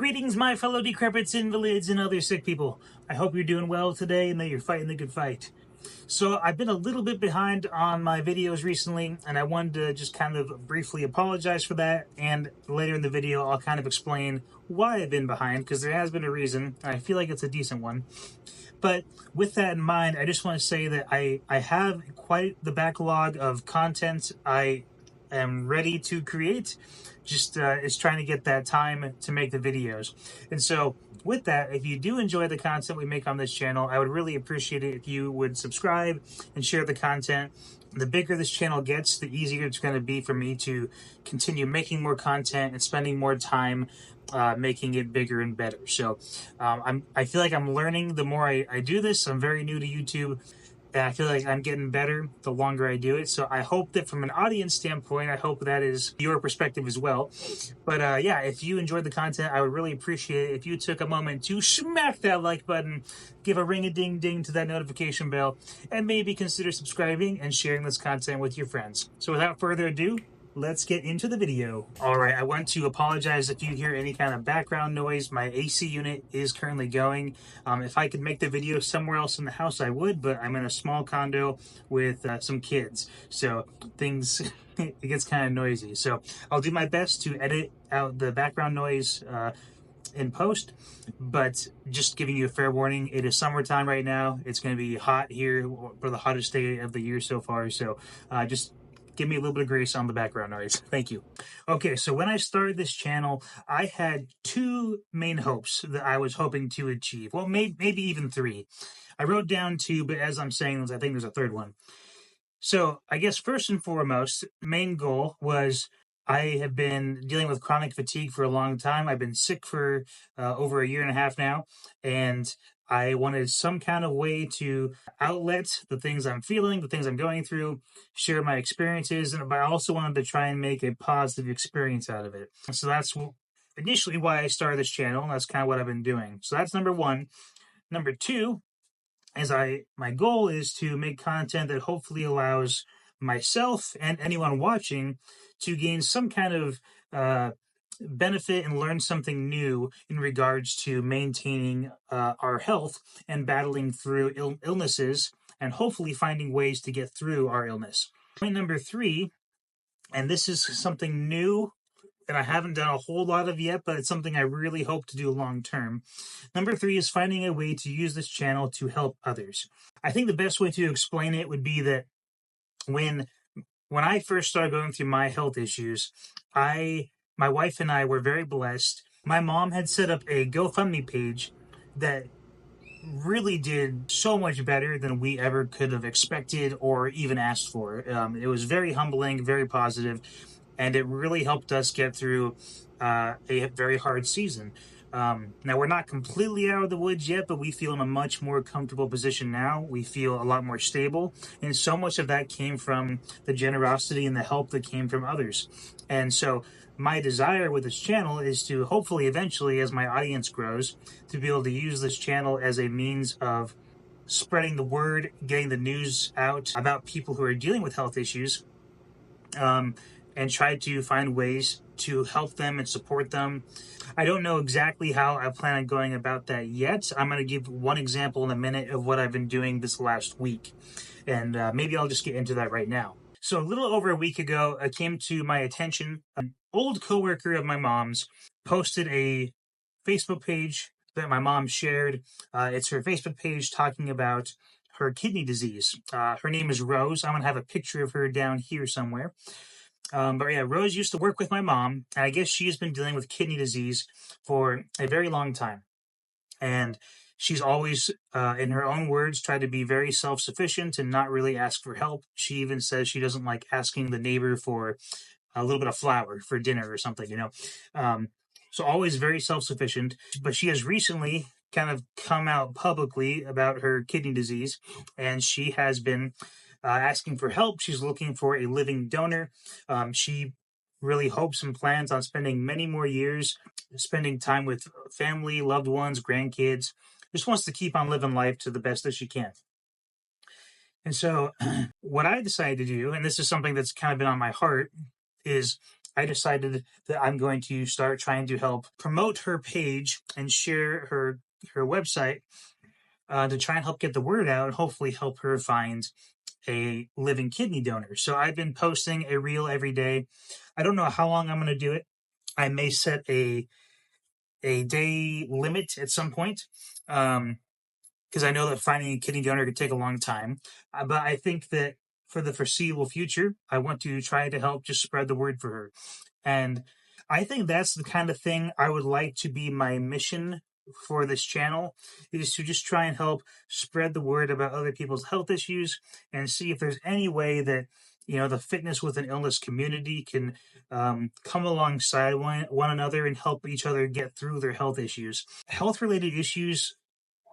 Greetings, my fellow decrepits, invalids, and other sick people. I hope you're doing well today and that you're fighting the good fight. So I've been a little bit behind on my videos recently, and I wanted to just kind of briefly apologize for that, and later in the video I'll kind of explain why I've been behind, because there has been a reason, and I feel like it's a decent one. But with that in mind, I just want to say that I have quite the backlog of content I am ready to create. Just is trying to get that time to make the videos. And so with that, if you do enjoy the content we make on this channel, I would really appreciate it if you would subscribe and share the content. The bigger this channel gets, the easier it's going to be for me to continue making more content and spending more time making it bigger and better. So I feel like I'm learning the more I do this. I'm very new to YouTube, and I feel like I'm getting better the longer I do it. So I hope that from an audience standpoint, I hope that is your perspective as well. But yeah, if you enjoyed the content, I would really appreciate it if you took a moment to smack that like button, give a ring-a-ding-ding to that notification bell, and maybe consider subscribing and sharing this content with your friends. So without further ado, let's get into the video. All right, I want to apologize if you hear any kind of background noise. My AC unit is currently going. If I could make the video somewhere else in the house, I would, but I'm in a small condo with some kids. So things, it gets kind of noisy. So I'll do my best to edit out the background noise in post, but just giving you a fair warning, it is summertime right now. It's going to be hot here for the hottest day of the year so far. So just give me a little bit of grace on the background noise. Thank you. Okay, so when I started this channel, I had two main hopes that I was hoping to achieve. Well, maybe even three. I wrote down two, but as I'm saying this, I think there's a third one. So I guess first and foremost, the main goal was I have been dealing with chronic fatigue for a long time. I've been sick for over a year and a half now, and I wanted some kind of way to outlet the things I'm feeling, the things I'm going through, share my experiences, but I also wanted to try and make a positive experience out of it. So that's initially why I started this channel, and that's kind of what I've been doing. So that's number one. Number two is my goal is to make content that hopefully allows myself and anyone watching to gain some kind of benefit and learn something new in regards to maintaining our health and battling through illnesses, and hopefully finding ways to get through our illness. Point number three, and this is something new that I haven't done a whole lot of yet, but it's something I really hope to do long term. Number three is finding a way to use this channel to help others. I think the best way to explain it would be that when I first started going through my health issues, my wife and I were very blessed. My mom had set up a GoFundMe page that really did so much better than we ever could have expected or even asked for. It was very humbling, very positive, and it really helped us get through a very hard season. Now, we're not completely out of the woods yet, but we feel in a much more comfortable position now. We feel a lot more stable, and so much of that came from the generosity and the help that came from others. And so my desire with this channel is to hopefully eventually, as my audience grows, to be able to use this channel as a means of spreading the word, getting the news out about people who are dealing with health issues, and try to find ways to help them and support them. I don't know exactly how I plan on going about that yet. I'm going to give one example in a minute of what I've been doing this last week, and maybe I'll just get into that right now. So a little over a week ago, it came to my attention, an old coworker of my mom's posted a Facebook page that my mom shared. It's her Facebook page talking about her kidney disease. Her name is Rose. I'm going to have a picture of her down here somewhere. But yeah, Rose used to work with my mom, and I guess she has been dealing with kidney disease for a very long time. And she's always, in her own words, tried to be very self-sufficient and not really ask for help. She even says she doesn't like asking the neighbor for a little bit of flour for dinner or something, you know. So always very self-sufficient. But she has recently kind of come out publicly about her kidney disease, and she has been asking for help. She's looking for a living donor. She really hopes and plans on spending many more years spending time with family, loved ones, grandkids. Just wants to keep on living life to the best that she can. And so what I decided to do, and this is something that's kind of been on my heart, is I decided that I'm going to start trying to help promote her page and share her website to try and help get the word out and hopefully help her find a living kidney donor. So I've been posting a reel every day. I don't know how long I'm going to do it. I may set a day limit at some point. Because I know that finding a kidney donor could take a long time. But I think that for the foreseeable future, I want to try to help just spread the word for her. And I think that's the kind of thing I would like to be my mission for this channel, is to just try and help spread the word about other people's health issues and see if there's any way that the fitness with an illness community can come alongside one another and help each other get through their health issues. Health related issues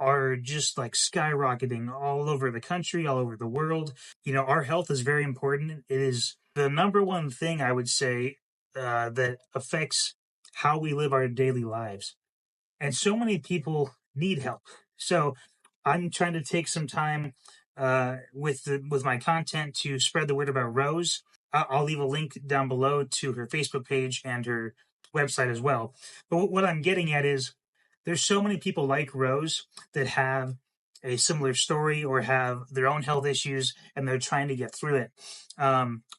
are just like skyrocketing all over the country, all over the world. Our health is very important. It is the number one thing I would say that affects how we live our daily lives. And so many people need help. So I'm trying to take some time with my content to spread the word about Rose. I'll leave a link down below to her Facebook page and her website as well. But what I'm getting at is there's so many people like Rose that have a similar story or have their own health issues and they're trying to get through it.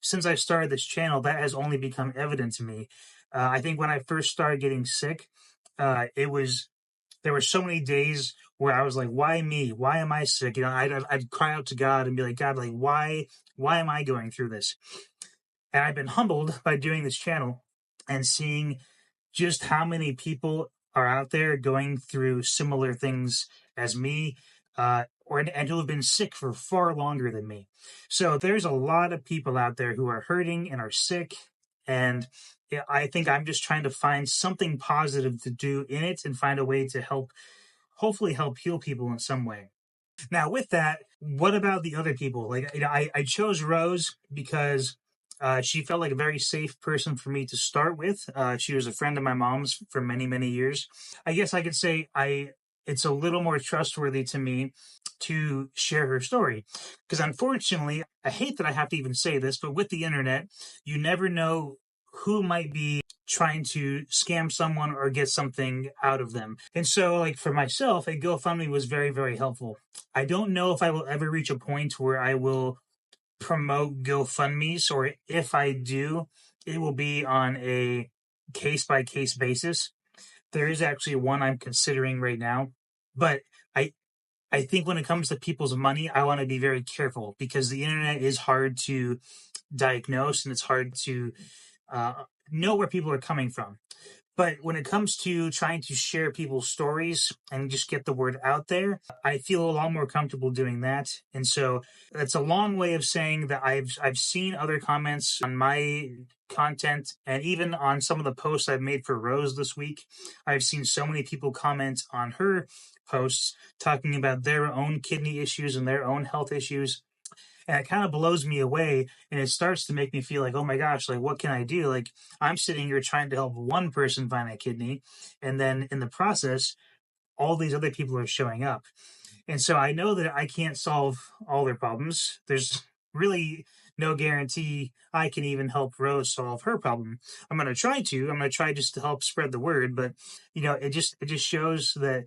Since I started this channel, that has only become evident to me. I think when I first started getting sick, there were so many days where I was like, why me? Why am I sick? I'd cry out to God and be like, God, like, why am I going through this? And I've been humbled by doing this channel and seeing just how many people are out there going through similar things as me, and who have been sick for far longer than me. So there's a lot of people out there who are hurting and are sick, and I think I'm just trying to find something positive to do in it and find a way to hopefully help heal people in some way. Now, with that, what about the other people? Like, I chose Rose because she felt like a very safe person for me to start with. She was a friend of my mom's for many, many years. I guess I could say it's a little more trustworthy to me to share her story. Because unfortunately, I hate that I have to even say this, but with the internet, you never know who might be trying to scam someone or get something out of them. And so, like, for myself, a GoFundMe was very, very helpful. I don't know if I will ever reach a point where I will promote GoFundMe's, or if I do, it will be on a case-by-case basis. There is actually one I'm considering right now, but I think when it comes to people's money, I want to be very careful because the internet is hard to diagnose and it's hard to know where people are coming from. But when it comes to trying to share people's stories and just get the word out there, I feel a lot more comfortable doing that. And so that's a long way of saying that I've seen other comments on my content and even on some of the posts I've made for Rose this week. I've seen so many people comment on her posts talking about their own kidney issues and their own health issues. And it kind of blows me away, and it starts to make me feel like, oh my gosh, like, what can I do? Like, I'm sitting here trying to help one person find a kidney, and then in the process, all these other people are showing up. And so I know that I can't solve all their problems. There's really no guarantee I can even help Rose solve her problem. I'm going to try just to help spread the word, but it just shows that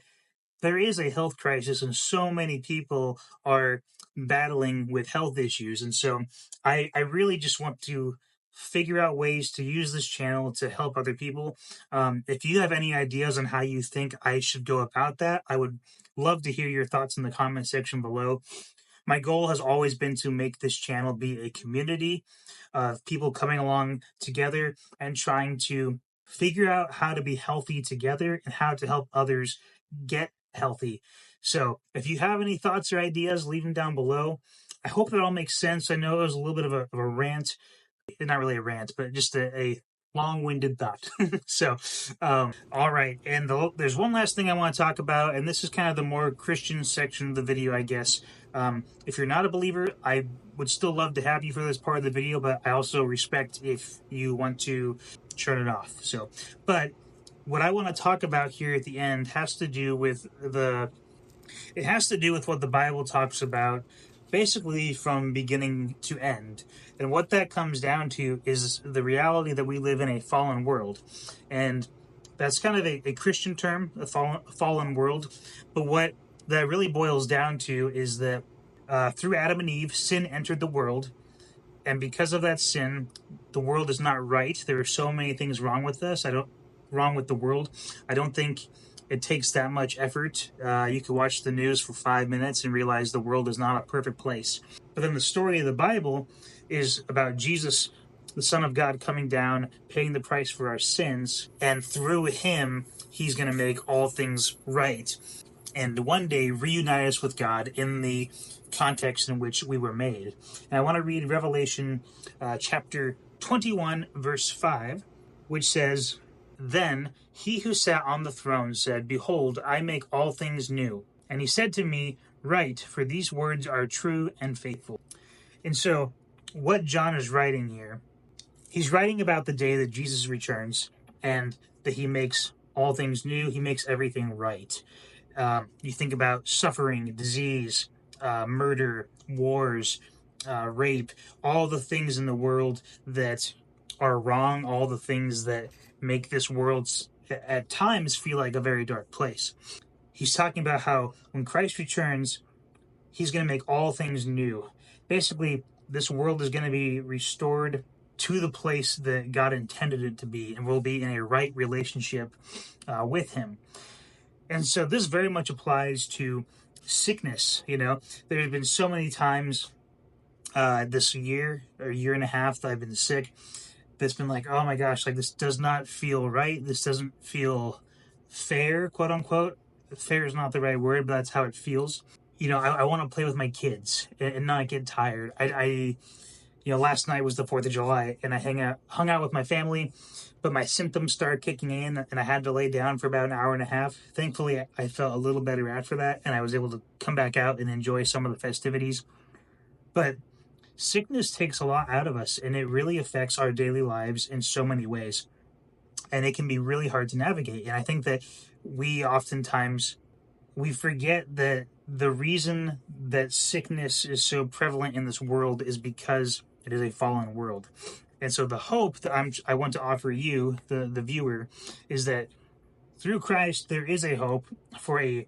there is a health crisis and so many people are battling with health issues. And so I really just want to figure out ways to use this channel to help other people. If you have any ideas on how you think I should go about that, I would love to hear your thoughts in the comment section below. My goal has always been to make this channel be a community of people coming along together and trying to figure out how to be healthy together and how to help others get healthy. So if you have any thoughts or ideas, leave them down below. I hope that all makes sense. I know it was a little bit of a rant, not really a rant, but just a long-winded thought. So, all right. And there's one last thing I want to talk about, and this is kind of the more Christian section of the video, I guess. If you're not a believer, I would still love to have you for this part of the video, but I also respect if you want to turn it off. So, but what I want to talk about here at the end has to do with what the Bible talks about basically from beginning to end. And what that comes down to is the reality that we live in a fallen world. And that's kind of a Christian term, a fallen world. But what that really boils down to is that through Adam and Eve, sin entered the world. And because of that sin, the world is not right. There are so many things wrong with us. Wrong with the world. I don't think it takes that much effort. You can watch the news for 5 minutes and realize the world is not a perfect place. But then the story of the Bible is about Jesus, the Son of God, coming down, paying the price for our sins, and through him, he's going to make all things right, and one day reunite us with God in the context in which we were made. And I want to read Revelation chapter 21, verse 5, which says, "Then he who sat on the throne said, 'Behold, I make all things new.' And he said to me, 'Write, for these words are true and faithful.'" And so, what John is writing here, he's writing about the day that Jesus returns and that he makes all things new, he makes everything right. You think about suffering, disease, murder, wars, rape, all the things in the world that are wrong, all the things that make this world at times feel like a very dark place. He's talking about how when Christ returns, he's going to make all things new. Basically, this world is going to be restored to the place that God intended it to be, and will be in a right relationship with him. And so this very much applies to sickness. There have been so many times this year or year and a half that I've been sick that's been like, oh my gosh, like this does not feel right. This doesn't feel fair, quote unquote. Fair is not the right word, but that's how it feels. I want to play with my kids and not get tired. Last night was the 4th of July, and I hung out with my family, but my symptoms started kicking in, and I had to lay down for about an hour and a half. Thankfully, I felt a little better after that, and I was able to come back out and enjoy some of the festivities. But sickness takes a lot out of us, and it really affects our daily lives in so many ways. And it can be really hard to navigate. And I think that we forget that the reason that sickness is so prevalent in this world is because it is a fallen world. And so the hope that I want to offer you, the viewer, is that through Christ there is a hope for a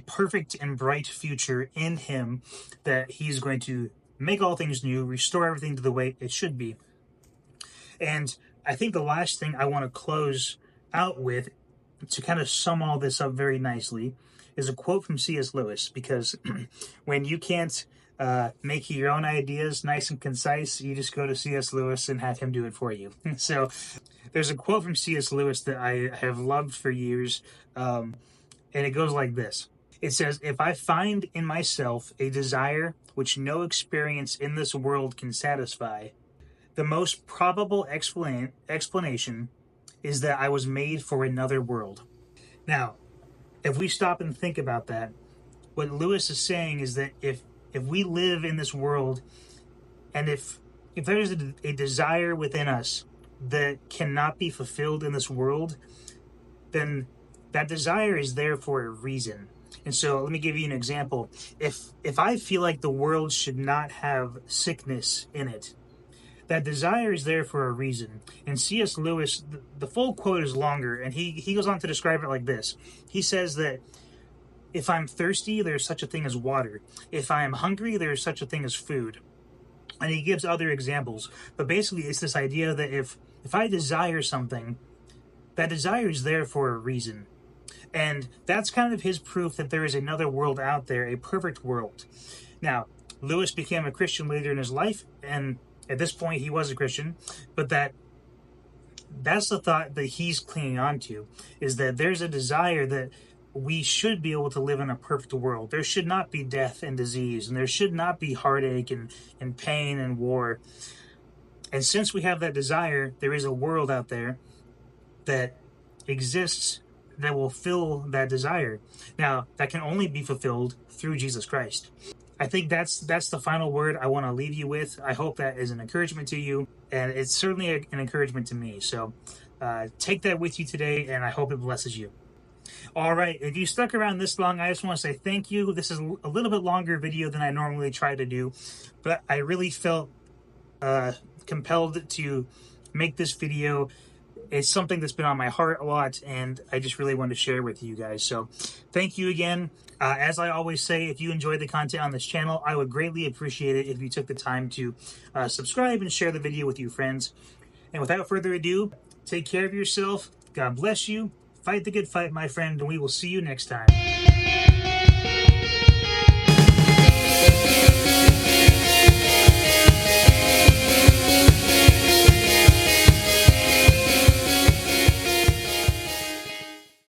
perfect and bright future in him, that he's going to make all things new, restore everything to the way it should be. And I think the last thing I want to close out with, to kind of sum all this up very nicely, is a quote from C.S. Lewis, because when you can't make your own ideas nice and concise, you just go to C.S. Lewis and have him do it for you. So there's a quote from C.S. Lewis that I have loved for years, and it goes like this. It says, "If I find in myself a desire which no experience in this world can satisfy, the most probable explanation is that I was made for another world." Now, if we stop and think about that, what Lewis is saying is that if we live in this world, and if there's a desire within us that cannot be fulfilled in this world, then that desire is there for a reason. And so let me give you an example. If I feel like the world should not have sickness in it, that desire is there for a reason. And C.S. Lewis, the full quote is longer, and he goes on to describe it like this. He says that if I'm thirsty, there's such a thing as water. If I am hungry, there's such a thing as food. And he gives other examples. But basically, it's this idea that if I desire something, that desire is there for a reason. And that's kind of his proof that there is another world out there, a perfect world. Now, Lewis became a Christian later in his life, and at this point he was a Christian, but that's the thought that he's clinging on to, is that there's a desire that we should be able to live in a perfect world. There should not be death and disease, and there should not be heartache and pain and war. And since we have that desire, there is a world out there that exists that will fill that desire. Now, that can only be fulfilled through Jesus Christ. I think that's the final word I want to leave you with. I hope that is an encouragement to you, and it's certainly an encouragement to me. So take that with you today, and I hope it blesses you. All right, if you stuck around this long, I just want to say thank you. This is a little bit longer video than I normally try to do, but I really felt compelled to make this video. It's something that's been on my heart a lot, and I just really wanted to share with you guys. So thank you again. As I always say, if you enjoy the content on this channel, I would greatly appreciate it if you took the time to subscribe and share the video with your friends. And without further ado, take care of yourself. God bless you. Fight the good fight, my friend, and we will see you next time.